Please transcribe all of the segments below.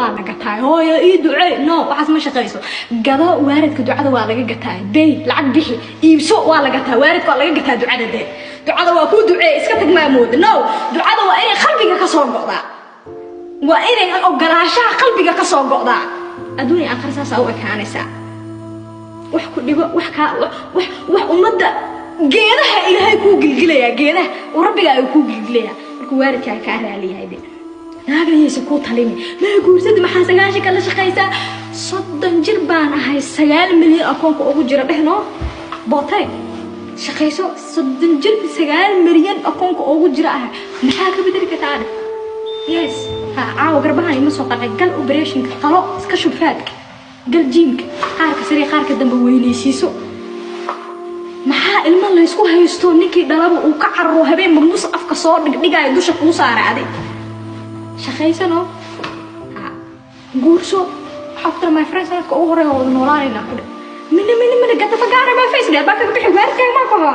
وانا قتاي هو يا دعاء نو waxaas ma shaqeyso gado waaridka ducada waa laga gataa bay lacag bixi iibso waa laga gataa waaridka waa laga gataa ducada waa ku ducee iska tag maamood no ducada waa inay qalbiga ka soo go'daa waa inay ogolaashaha qalbiga ka soo go'daa adduun aakhir saas oo ekaanaysa wax ku dhibo wax umada geedaha ilaahay ku gilgilaya geedaha oo rabbiga ay ku gilgilaya marka waaridka ka raaliyahay naagaysa ku talini ma guursad maxaa sagaashi kala shaqeysa 30 jir baan ahay 9 milyan akoonka ugu jira dhehno bootay shaqeyso 30 jir 9 milyan akoonka ugu jira ah maxaa ka bedeli kartaa yes ha aaw garbaha ima soo qacay gal operation qalo iska shufaadka gal jiimka qaarka sari qaarka dambe weynaysiiso maxaa ilmo la isku haysto ninkii dhalaba uu ka carro habeen mamus afka soo dhigay dusha ku saaraaday shaqeysano guurso after my friends dadka ugu horeeyo oo noolaanayna ku min gata fagaara ma Facebook baa ka bixi waarkay ma qaba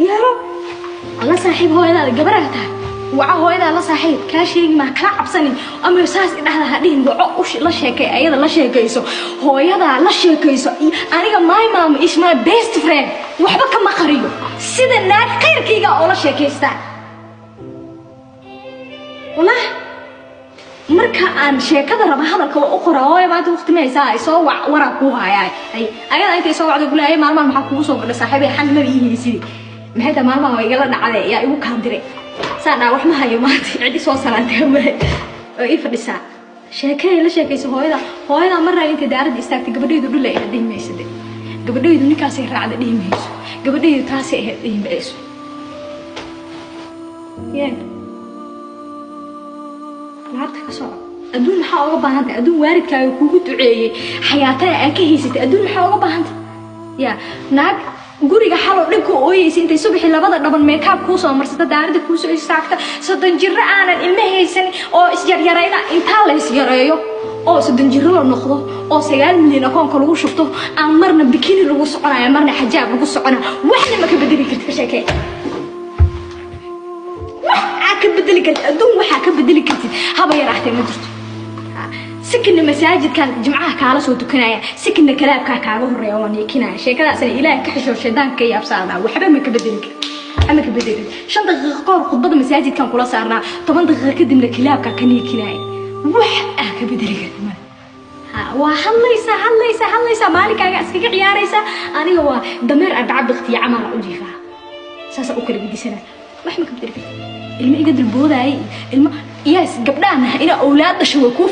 yaro alla saaxiib hooyada gabarata waxa hooyada la saaxiib ka sheegi ma kala cabsanin ama saas idhaahda hadhiin waco la sheekay ayada la sheekayso hooyada la sheekayso aniga my mom is my best friend waxba kama qariyo sida naag qeyrkayga oo la sheekaysta والله marka aan sheekada raba hadalka oo qoraayo maanta waqti ma haysaa ay soo wara ku hayay ayada intay soo wacdo gulay maalmahan waxa kugu soo gadhay saaxiibay xan ma yihiin maxay taa maalmahan way igala dhacday yaa igu kaan diray saana wax ma hayo maanta cidi soo salaantay oo ii fadhisaa sheekay la sheekayso hooyada marna inta daarad istaagtay gabadheedu dhulay ay dhimaysid gabadheedu ninkaas ay raacday dhimayso gabadheedu taas ay dhimayso laabta ka soo adduun maxaa uga baahantay adduun waaridkaaga kugu duceeyay xayaatada aan ka haysatay adduun maxaa uga baahantay ya naag guriga xalo dhibku ooyaysi intay subaxii labada dhaban makeup ku soo marsata daarada ku soo istaagta 30 jir aanan ilma haysan oo isyaryarayna inta la isyareeyo oo 30 jir la noqdo oo 9 milyan akoonka lagu shubto aan marna bikini lagu soconayo marna xijaab lagu soconayo waxna ma ka bedeli kartid sheekay كبدلي كنت أدوم وحى كبدلي كنت هبا يراحتي ما درت سكن المساجد كان جمعها كالا صوت كناية سكن كلاب كاكاغو الريوانية كناية شيء كذا سنة إلهي كحشو شيطان كي أبصارنا وحبا ما كبدلي أما كبدلي شن دقيقة قور خطبة المساجد كان كلا صارنا 8 دقيقة كدم لكلاب كاكنية كناية وحى كبدلي كنت وحليسا مالك أسكيك عياريسا أنا هو دمير أربعة بختي عمل أجيفها ساسا أكل بدي سنة وحما كبدلي ilma iga dalbooday ilma yes gabdhaana ina awlaad dhasho ku